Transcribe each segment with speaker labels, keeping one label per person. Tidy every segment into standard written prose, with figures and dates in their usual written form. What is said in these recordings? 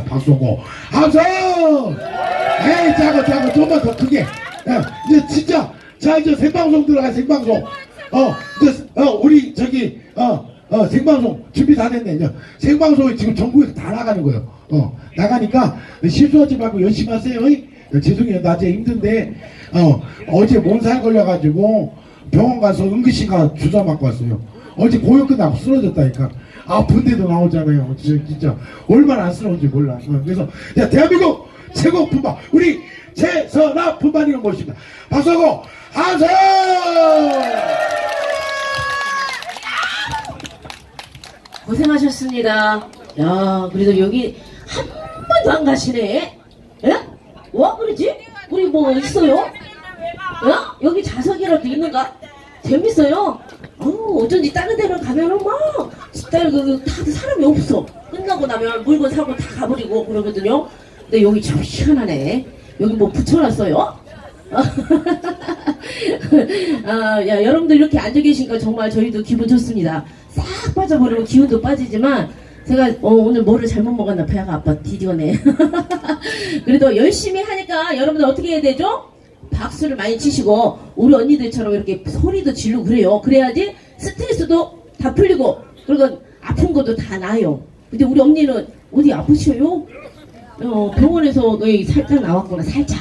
Speaker 1: 박수고 함성. 에이 작아 좀만 더 크게. 야, 이제 진짜 자 이제 생방송 들어가. 생방송 이제 우리 저기 생방송 준비 다 됐네. 이제 생방송이 지금 전국에 다 나가는 거예요. 나가니까 실수하지 말고 열심히 하세요. 죄송해요 낮에 힘든데 어제 몸살 걸려가지고 병원 가서 응급실가 주사 맞고 왔어요. 어제 고역 끝나고 쓰러졌다니까. 아픈데도 나오잖아요. 진짜 얼마나 안쓰러운지 몰라. 그래서 야, 대한민국 최고 품바 우리 최선아 품바님을 모십니다. 박수하고 함성.
Speaker 2: 고생하셨습니다. 야, 그래도 여기 한 번도 안 가시네. 예? 와 그러지? 우리 뭐 있어요? 야? 여기 자석이라도 있는가? 재밌어요? 어쩐지 다른 데를 가면은 막 다들 사람이 없어. 끝나고 나면 물건 사고 다 가버리고 그러거든요. 근데 여기 참 희한하네. 여기 뭐 붙여놨어요? 야, 여러분들 이렇게 앉아 계시니까 정말 저희도 기분 좋습니다. 싹 빠져버리고 기운도 빠지지만 제가 오늘 뭐를 잘못 먹었나 배가 아파 뒤지겠네. 그래도 열심히 하니까 여러분들 어떻게 해야 되죠? 박수를 많이 치시고 우리 언니들처럼 이렇게 소리도 지르고 그래요. 그래야지 스트레스도 다 풀리고 그리고 아픈 것도 다 나아요. 근데 우리 언니는 어디 아프셔요? 병원에서 살짝 나왔구나. 살짝.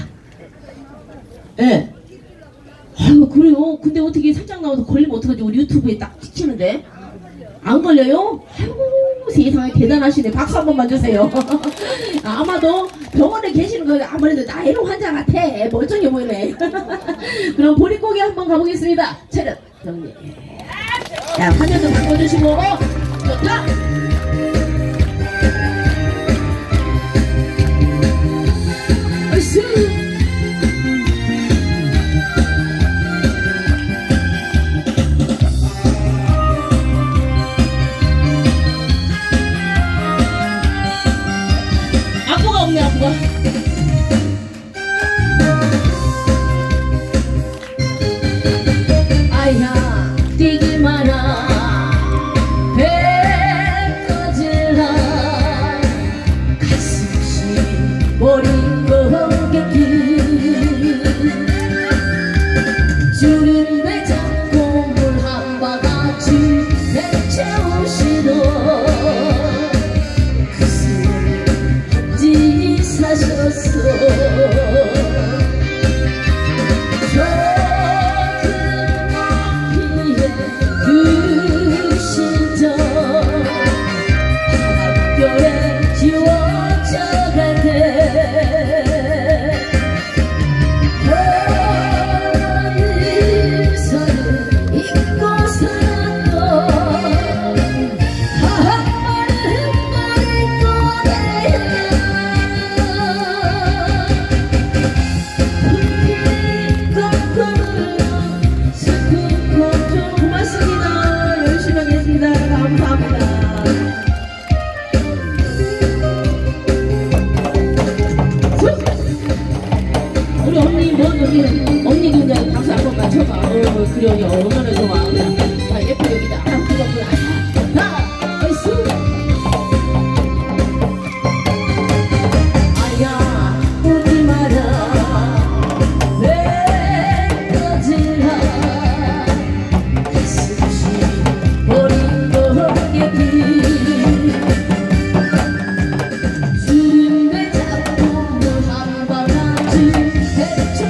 Speaker 2: 예. 네. 아유 그래요. 근데 어떻게 살짝 나와서 걸리면 어떡하지? 우리 유튜브에 딱 찍히는데 안 걸려요? 아이고 세상에 대단하시네. 박수 한 번만 주세요. 아마도 병원에 계시는 거 아무래도 나이로 환자 같아. 멀쩡해 보이네. 그럼 보릿고개 한번 가보겠습니다. 차렷 정리. 자 화면도 바꿔주시고 좋다. 얼쑤. 아야 뛰기 마라 배 꺼질라 가슴이 버린 거겠기 주름에 잡고 물 한 바가지 내채우시던 그 숨을 어찌 사셨어. 우리 언니 뭐 언니 굉장히 박수 한번 맞춰봐. 그래요. 얼마나 좋아. 자 예뻐 여기다. 그거구나. 자 얼쑤. 아야 오지 마라 왜 꺼지라 가슴이 버린 거겠기 주름에 잡고 물 한 바가지 사셨어.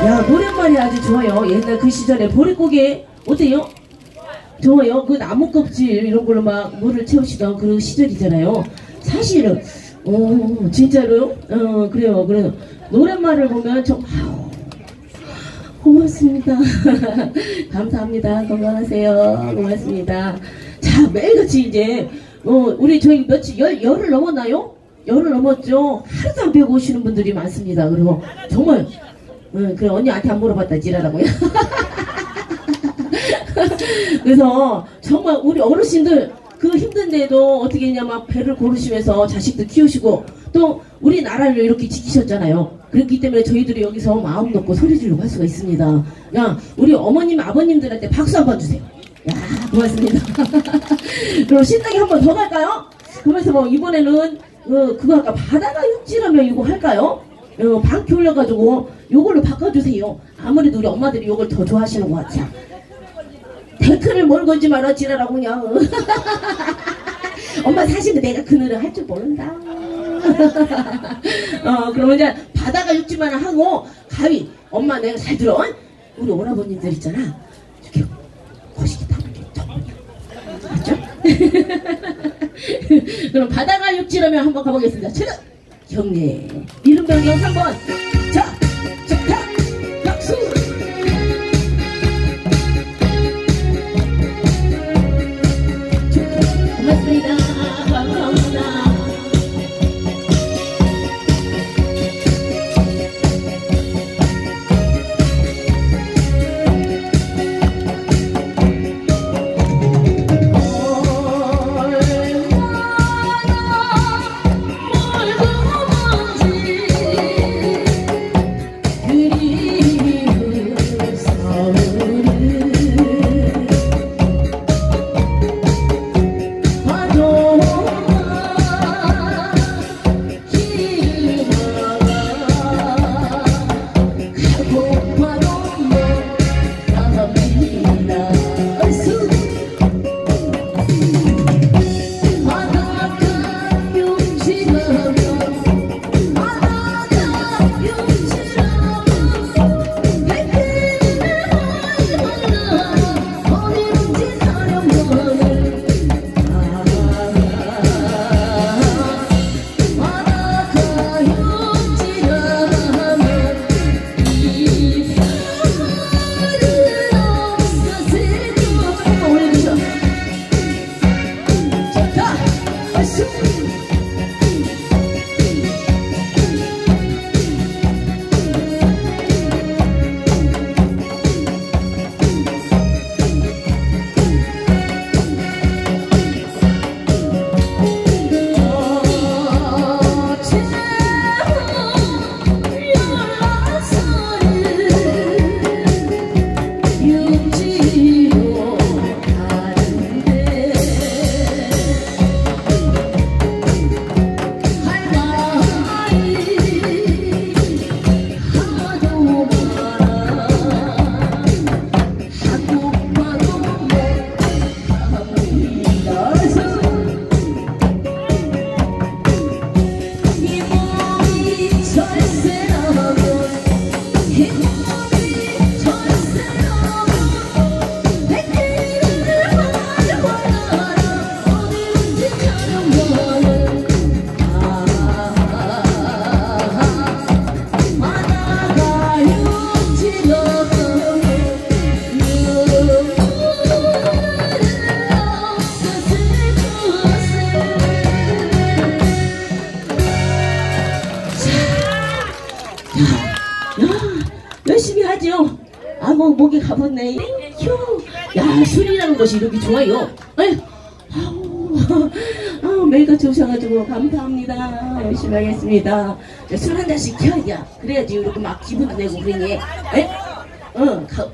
Speaker 2: 야, 노랫말이 아주 좋아요. 옛날 그 시절에 보릿고개 어때요? 좋아요. 그 나무 껍질 이런 걸로 막 물을 채우시던 그 시절이잖아요. 사실은 진짜로요? 그래요. 그래서 노랫말을 보면 좀 고맙습니다. 감사합니다. 건강하세요. 고맙습니다. 자, 매일같이 이제 우리 저희 며칠 열을 넘었나요? 열을 넘었죠. 하루도 안 빼고 오시는 분들이 많습니다. 그리고 정말 그래 언니한테 안 물어봤다 지랄하고요. 그래서 정말 우리 어르신들 그 힘든데도 어떻게 했냐 막 배를 고르시면서 자식들 키우시고 또 우리나라를 이렇게 지키셨잖아요. 그렇기 때문에 저희들이 여기서 마음 놓고 소리 지르고 할 수가 있습니다. 야, 우리 어머님 아버님들한테 박수 한번 주세요. 야, 고맙습니다. 그럼 신나게 한번 더 갈까요? 그러면서 뭐 이번에는 그거 아까 바다가 육지라면 이거 할까요? 방귀 올려가지고 요걸로 바꿔주세요. 아무래도 우리 엄마들이 요걸 더 좋아하시는 것 같아. 데크를 뭘 건지 말아 지랄하고 그냥. 엄마 사실은 내가 그 노래 할 줄 모른다. 그러면 이제 바다가 육지만 하고 가위. 엄마 내가 잘 들어. 우리 오라버님들 있잖아. 이렇게 거시기 타볼게. 맞죠? 그럼 바다가 육지라면 한번 가보겠습니다. 체력 경례 이름 변경 3번. 자, 좋다. 박수. 고맙습니다. 감사합니다. 열심히 하죠. 뭐 목이 가볍네. 휴. 야, 술이라는 것이 이렇게 좋아요. 매일같이 오셔가지고 감사합니다. 열심히 하겠습니다. 술 한 잔씩 켜야 그래야지 이렇게 막 기분도 내고 그러니.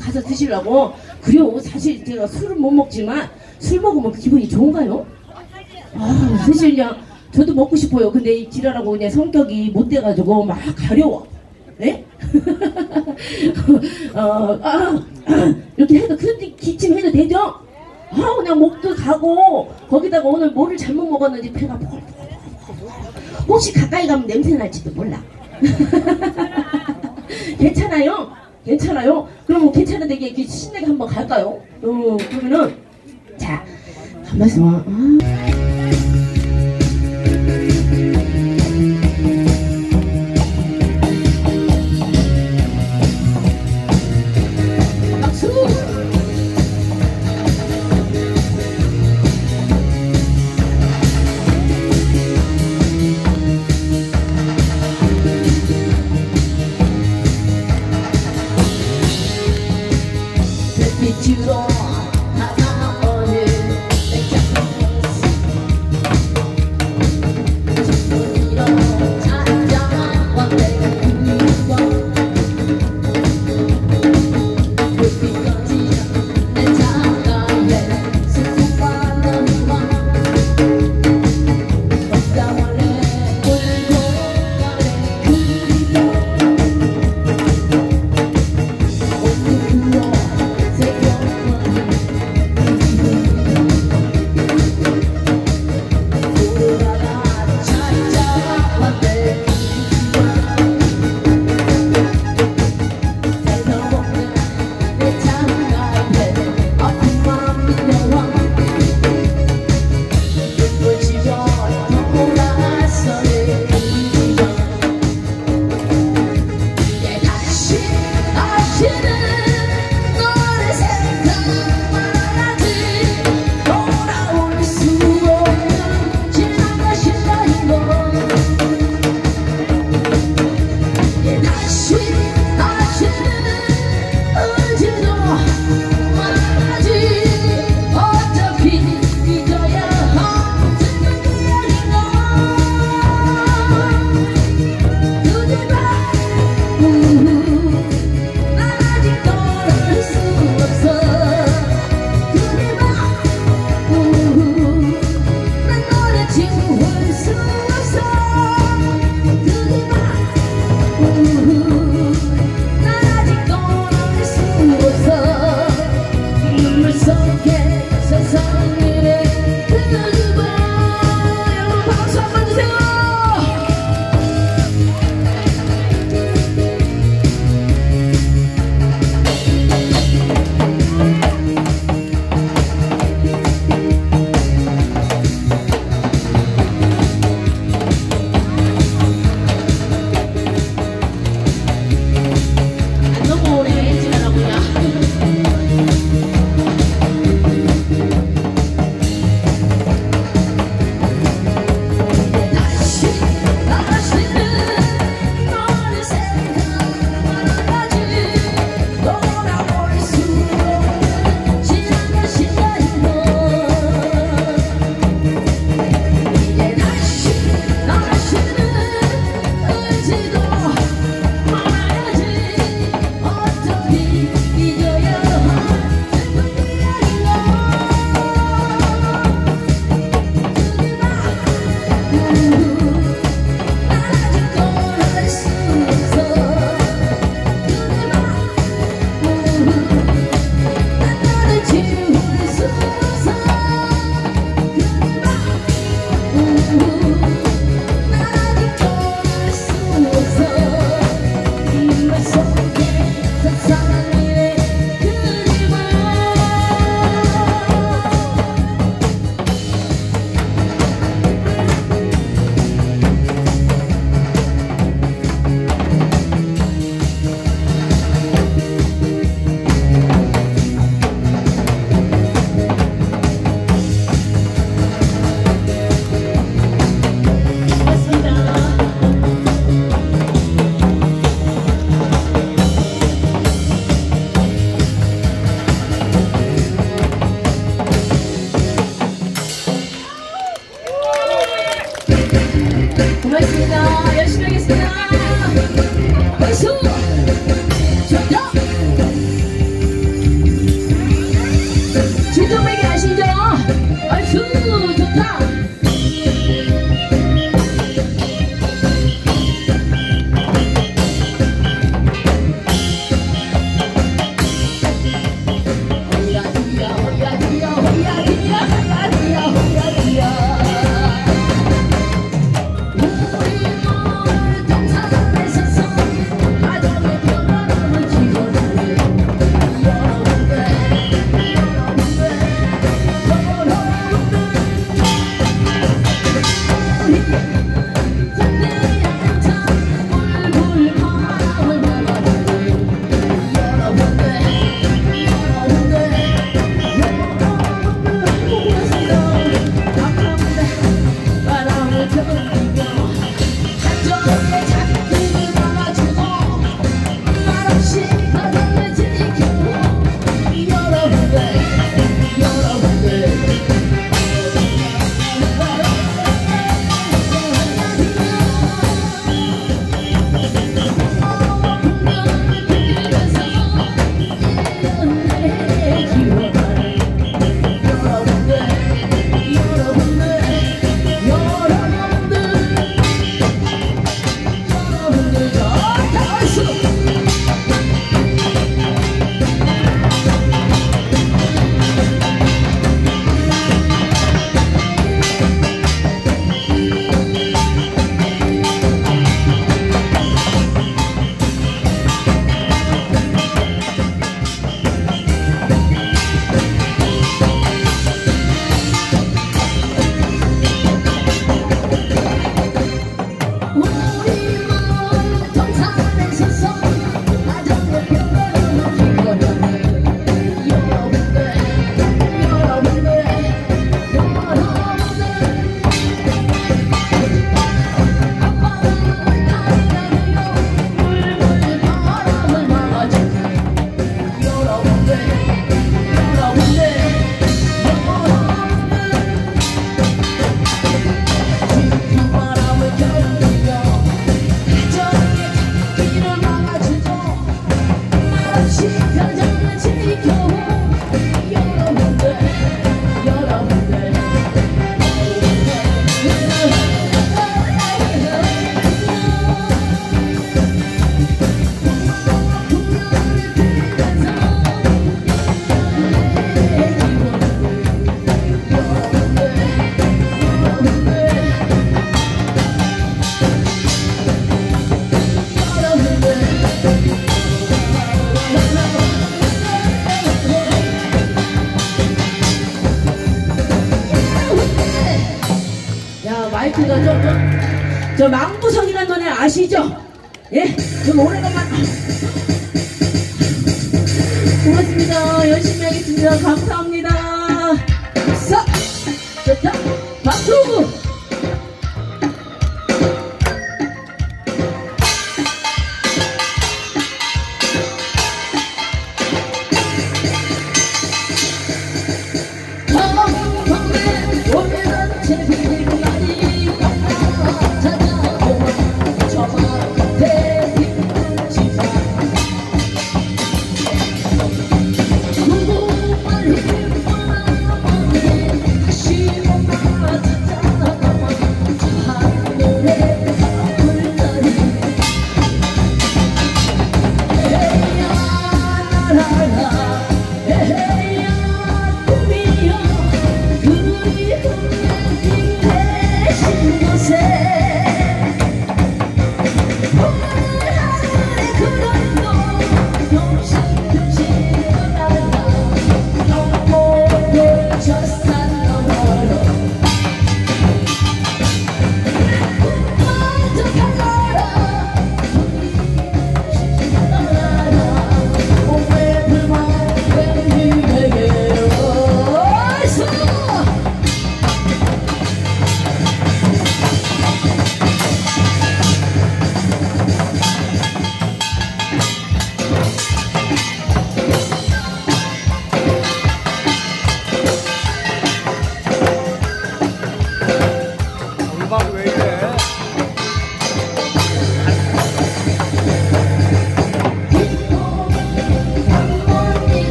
Speaker 2: 가서 드시려고. 그래요. 사실 제가 술을 못 먹지만 술 먹으면 기분이 좋은가요? 사실 그냥 저도 먹고 싶어요. 근데 이 지랄하고 그냥 성격이 못 돼가지고 막 가려워. 네? 이렇게 해도 그런데 기침해도 되죠? 그냥 목도 가고 거기다가 오늘 뭐를 잘못 먹었는지 배가 혹시 가까이 가면 냄새 날지도 몰라. 괜찮아요? 괜찮아요? 그러면 괜찮은데 이렇게 신나게 한번 갈까요? 그러면은 자 가만있어 봐. 박수! 빛으로 다가오는 내 곁에 손으로 찾아와 내 그리워 불빛 꺼진 내 창가에 수많은 와 걷다원래 울고 가래 그리워 오늘로 저 망부석이라는 노래 아시죠? 예, 좀 오래간만. 고맙습니다. 열심히 하겠습니다. 감사합니다. 자, 좋다. 박수!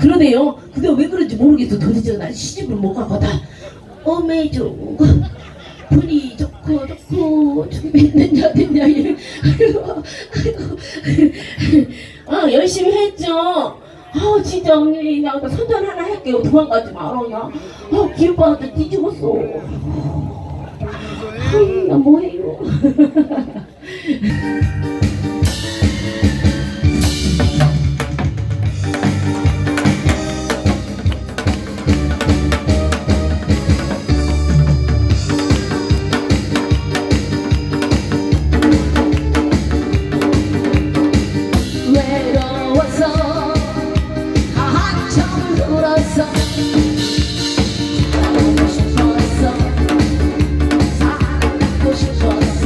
Speaker 2: 그러네요. 근데 왜 그런지 모르겠어. 도대체 난 시집을 못 가거든. 어메 좋고 분이 좋고 준비했느냐 됐냐 아이고 열심히 했죠. 진짜 언니 나 선전 하나 할게요. 도망가지 마라 그냥. 기름바한테 뒤집었어. 나 뭐해요.
Speaker 3: 사랑하고 싶었어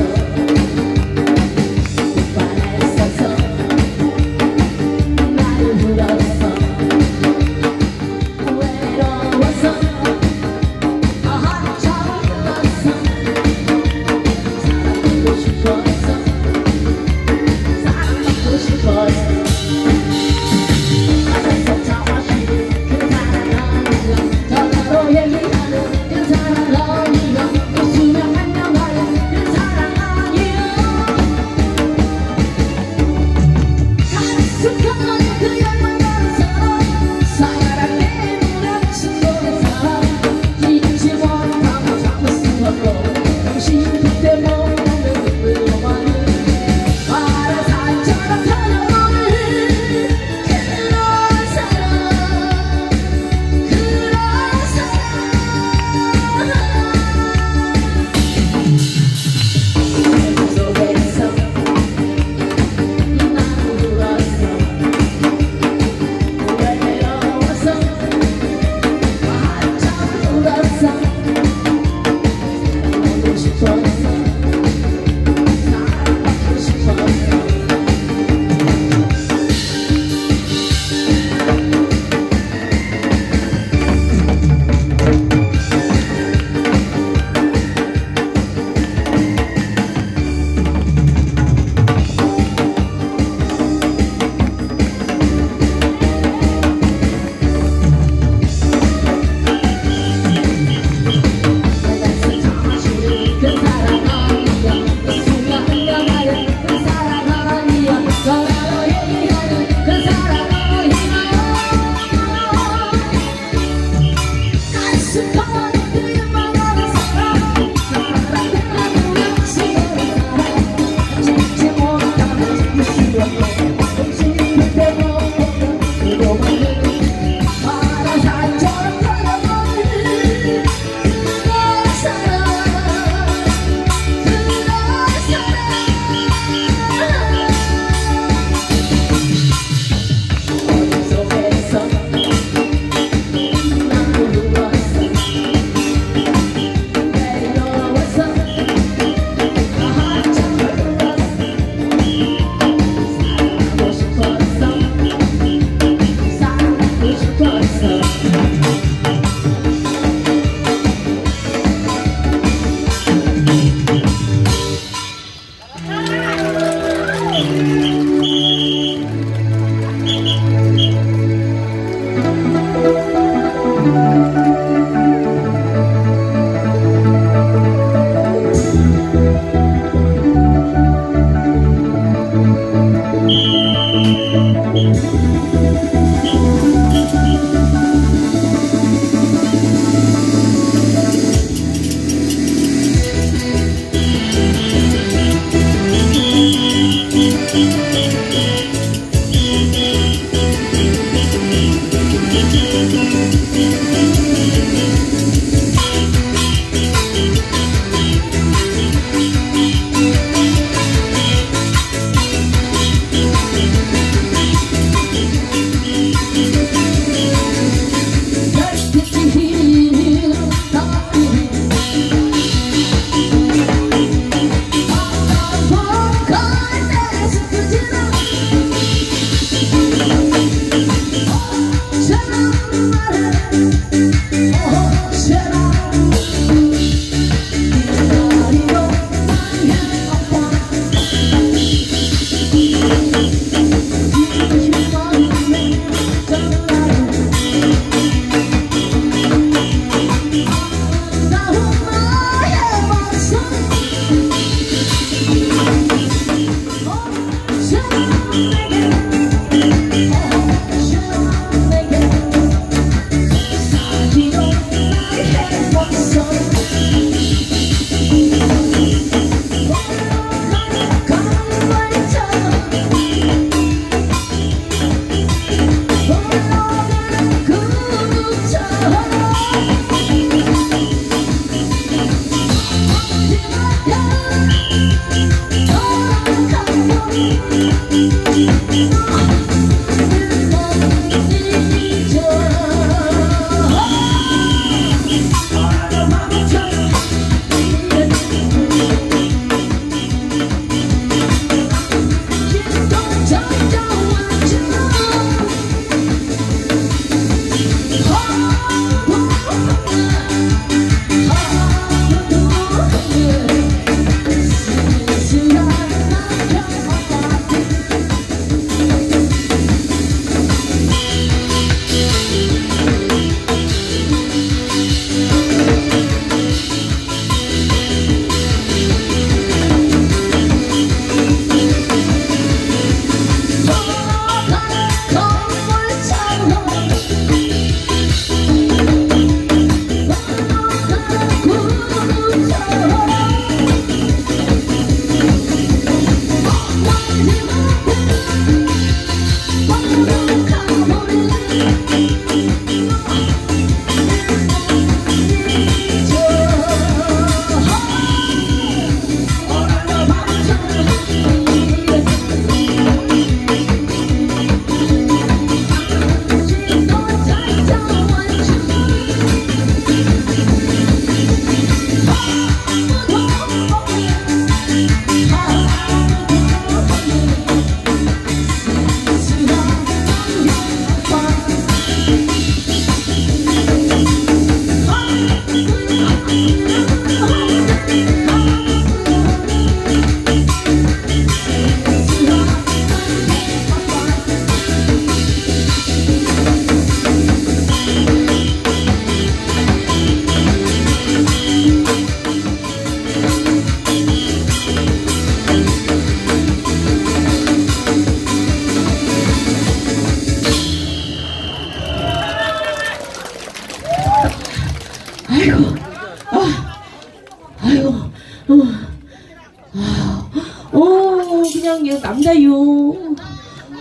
Speaker 2: 그냥 남자요.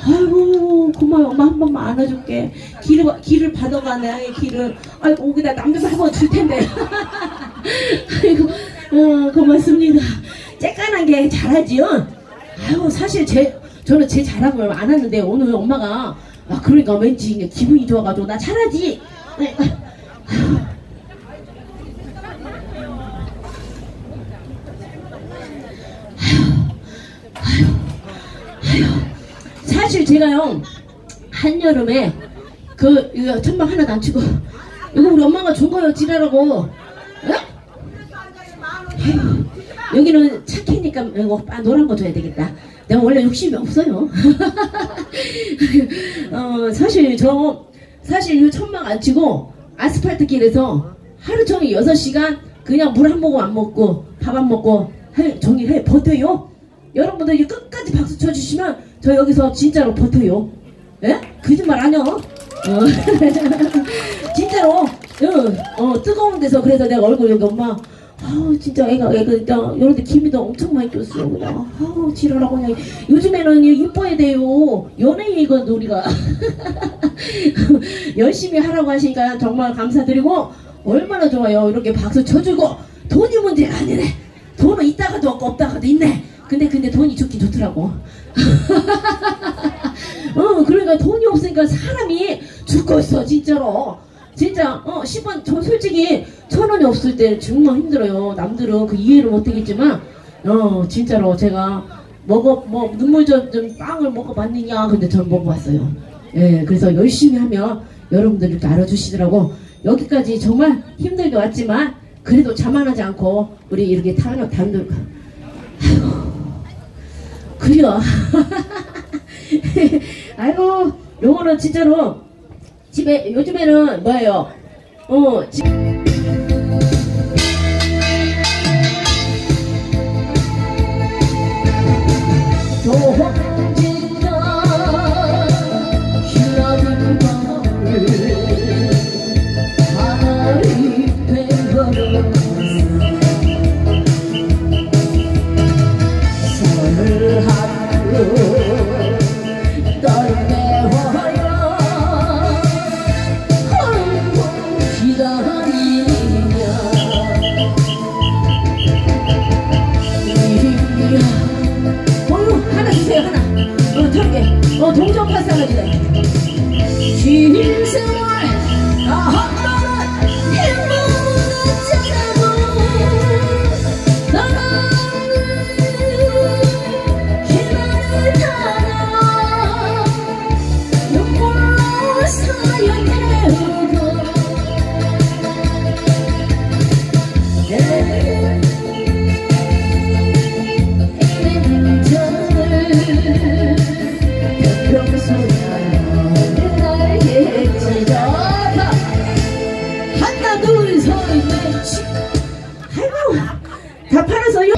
Speaker 2: 아이고 고마워. 엄마 한 번만 안아줄게. 길을 받아가네. 길을. 아이고 거기다 남자도 한 번 줄 텐데. 아이고 고맙습니다. 쬐깐한 게 잘하지요. 아이고 사실 저는 제 자랑을 안 하는데 오늘 엄마가 그러니까 왠지 기분이 좋아가지고 나 잘하지. 네. 사실 제가요 한여름에 이거 천막 하나도 안 치고 이거 우리 엄마가 준 거예요. 지랄하고. 여기는 착해니까 이거 노란 거 줘야 되겠다. 내가 원래 욕심이 없어요. 사실 이 천막 안 치고 아스팔트 길에서 하루 종일 6시간 그냥 물 한 모금 안 먹고 밥 안 먹고 종일 버텨요. 여러분들 끝까지 박수 쳐주시면 저 여기서 진짜로 버텨요. 예? 거짓말 아니요. 진짜로 뜨거운 데서. 그래서 내가 얼굴 여기 엄마 진짜 애가 이런데 기미도 엄청 많이 꼈어요. 그냥 지랄하고 그냥. 요즘에는 이뻐야 돼요. 연예인이거든 우리가. 열심히 하라고 하시니까 정말 감사드리고 얼마나 좋아요. 이렇게 박수 쳐주고. 돈이 문제가 아니네. 돈은 있다가도 없고 없다가도 있네. 근데 돈이 좋긴 좋더라고. 그러니까 돈이 없으니까 사람이 죽고 있어 진짜로. 진짜 10원 저 솔직히 1,000원이 없을 때 정말 힘들어요. 남들은 그 이해를 못하겠지만 진짜로 제가 눈물 좀 빵을 먹어봤느냐. 근데 전 먹어봤어요. 예, 그래서 열심히 하면 여러분들 이렇게 알아주시더라고. 여기까지 정말 힘들게 왔지만 그래도 자만하지 않고 우리 이렇게 단독 아이고 그려. 아이고 요거는 진짜로 집에 요즘에는 뭐예요? 동전 파산하지네. 긴 세월 한 번은 행복했잖아도 나는 희망을 타나 눈물로 사연 태우고 다 팔아서요.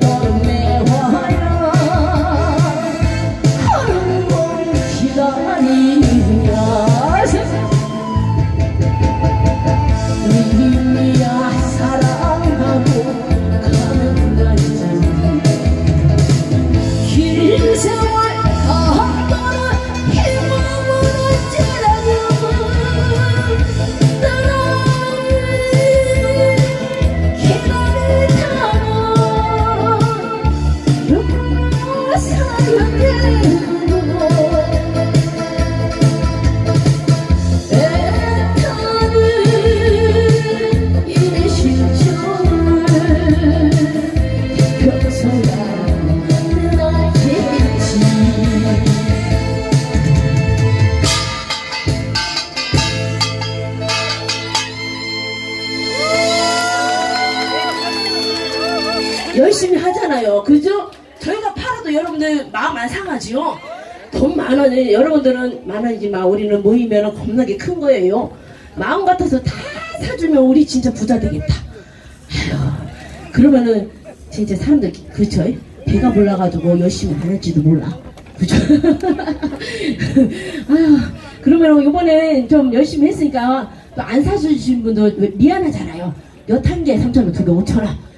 Speaker 2: 얼음에 화야 하는 많아요. 그죠? 저희가 팔아도 여러분들 마음 안 상하지요? 돈 많아요. 여러분들은 많아지만 우리는 모이면 겁나게 큰 거예요. 마음 같아서 다 사주면 우리 진짜 부자 되겠다. 아휴, 그러면은 진짜 사람들 그쵸? 배가 불러가지고 열심히 안 할지도 몰라. 그죠? 아휴, 그러면 이번에 좀 열심히 했으니까 또 안 사주신 분도 미안하잖아요. 몇 한 개에 3,000원, 2개 5,000원.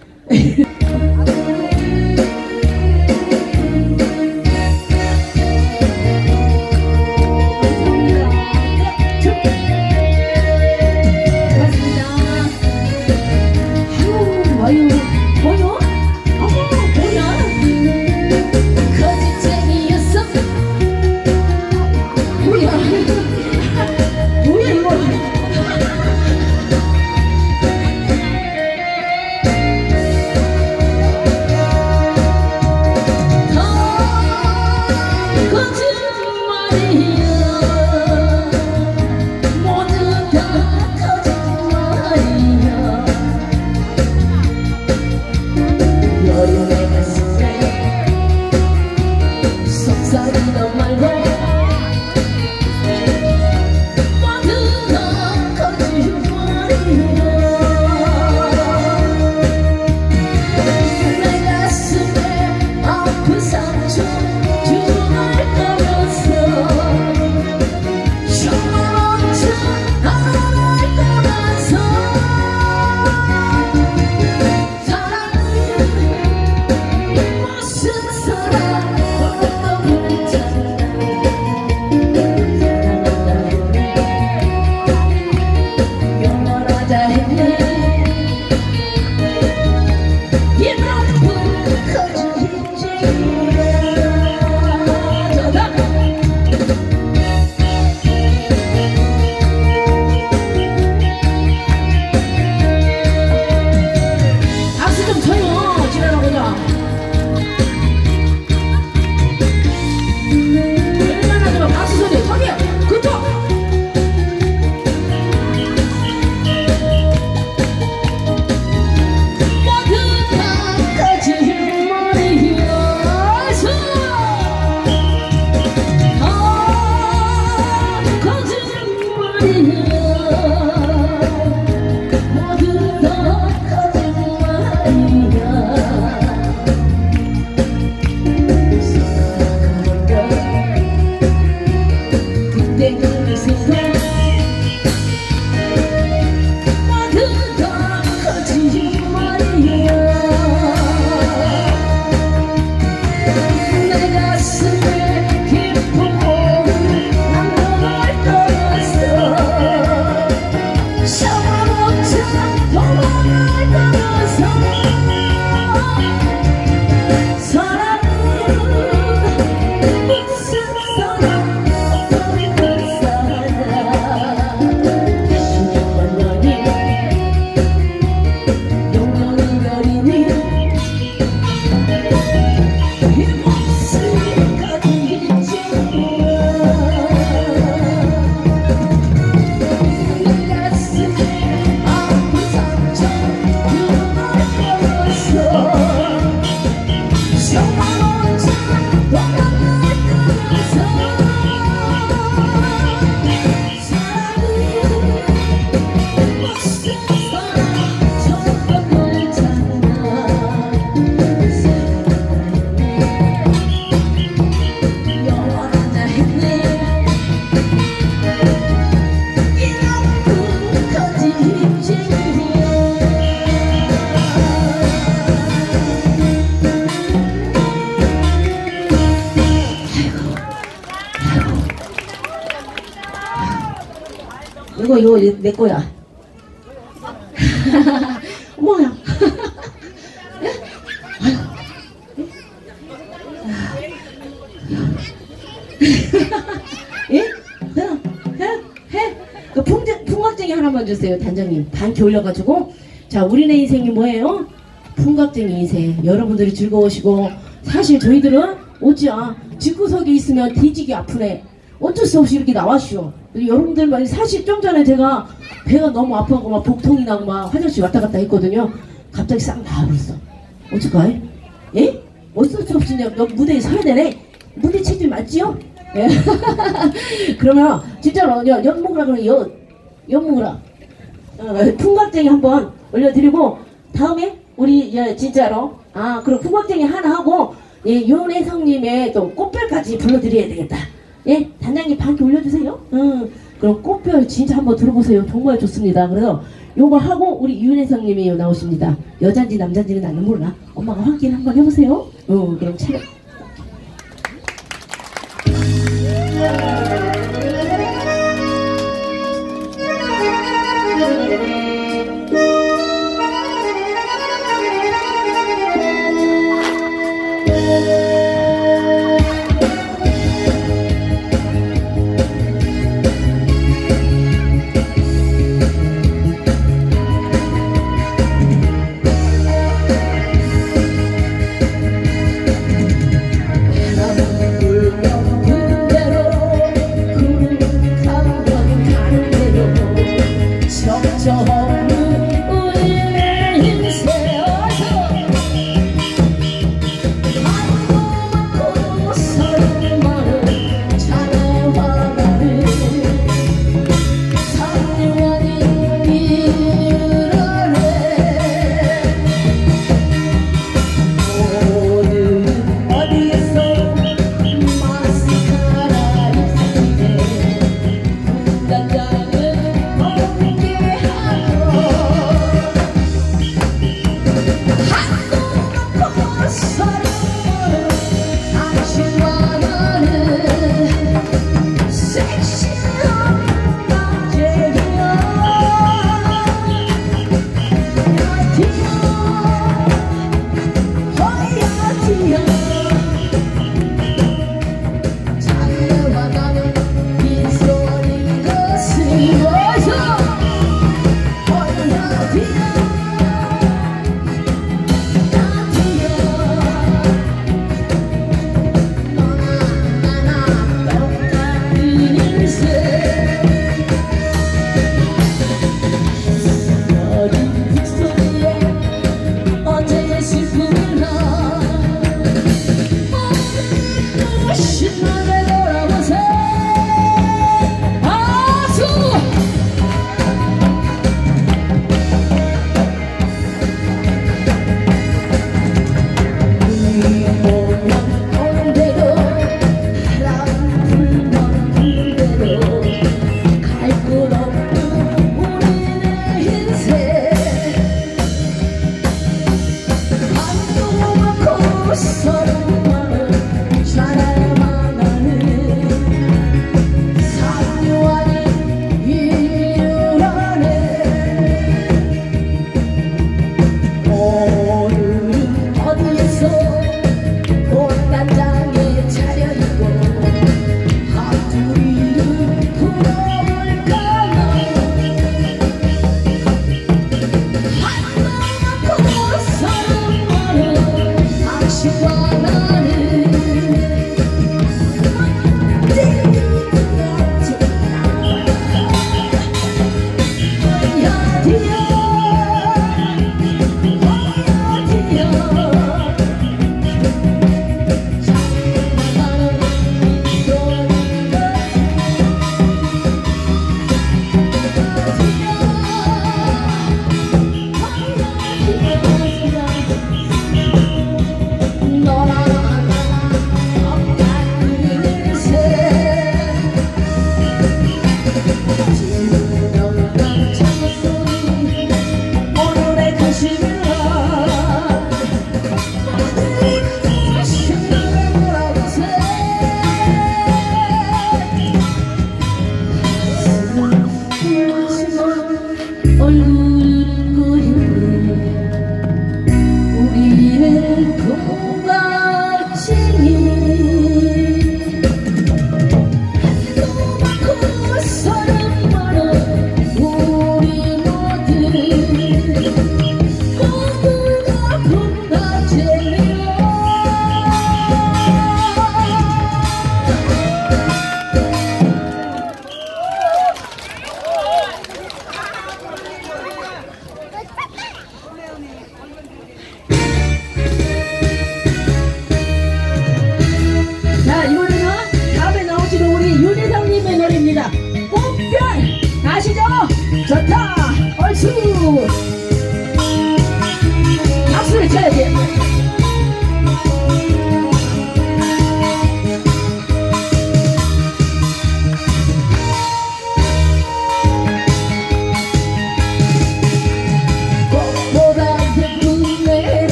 Speaker 2: 이거 내 거야. 뭐야? 예? 해? 그 풍각쟁이 하나만 주세요, 단장님. 단키 올려가지고. 자, 우리네 인생이 뭐예요? 풍각쟁이 인생. 여러분들이 즐거우시고. 사실 저희들은 어찌야 집구석에 있으면 뒤지기 아프네. 어쩔 수 없이 이렇게 나왔쇼. 여러분들 사실 좀 전에 제가 배가 너무 아파하고 막 복통이 나고 막 화장실 왔다 갔다 했거든요. 갑자기 싹 나와버렸어. 어떡해? 예? 어쩔 수 없이 너 무대에 서야 되네. 무대 책임 맞지요? 예. 그러면 진짜로 연목으라 그러면 연목으라 풍각쟁이 한번 올려드리고 다음에 우리 진짜로 그럼 풍각쟁이 하나 하고 윤혜성님의 또 꽃별까지 불러드려야 되겠다. 예, 단장님 반께 올려주세요. 그럼 꽃별 진짜 한번 들어보세요. 정말 좋습니다. 그래서 요거 하고 우리 윤혜성님이 나오십니다. 여잔지 남잔지는 나는 몰라. 엄마가 확인 한번 해보세요. 그럼 차렷.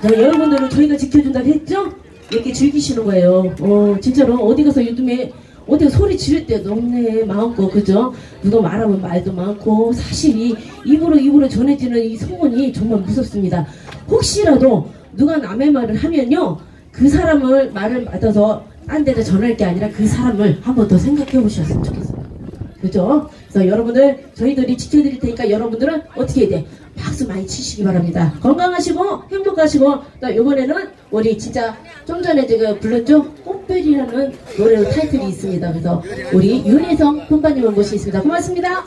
Speaker 2: 여러분들은 저희가 지켜준다고 했죠? 이렇게 즐기시는 거예요. 진짜로 어디 가서 요즘에 어디 소리 지를 때도 없네 많고 그죠? 누가 말하면 말도 많고 사실이 입으로 전해지는 이 소문이 정말 무섭습니다. 혹시라도 누가 남의 말을 하면요 그 사람을 말을 받아서 딴 데를 전할 게 아니라 그 사람을 한 번 더 생각해 보셨으면 좋겠어요. 그죠? 그래서 여러분들 저희들이 지켜드릴 테니까 여러분들은 어떻게 해야 돼? 박수 많이 치시기 바랍니다. 건강하시고 행복하시고 또 이번에는 우리 진짜 좀 전에 제가 불렀죠? 꽃별이라는 노래 타이틀이 있습니다. 그래서 우리 윤혜성 폰바님을 모시겠습니다. 고맙습니다.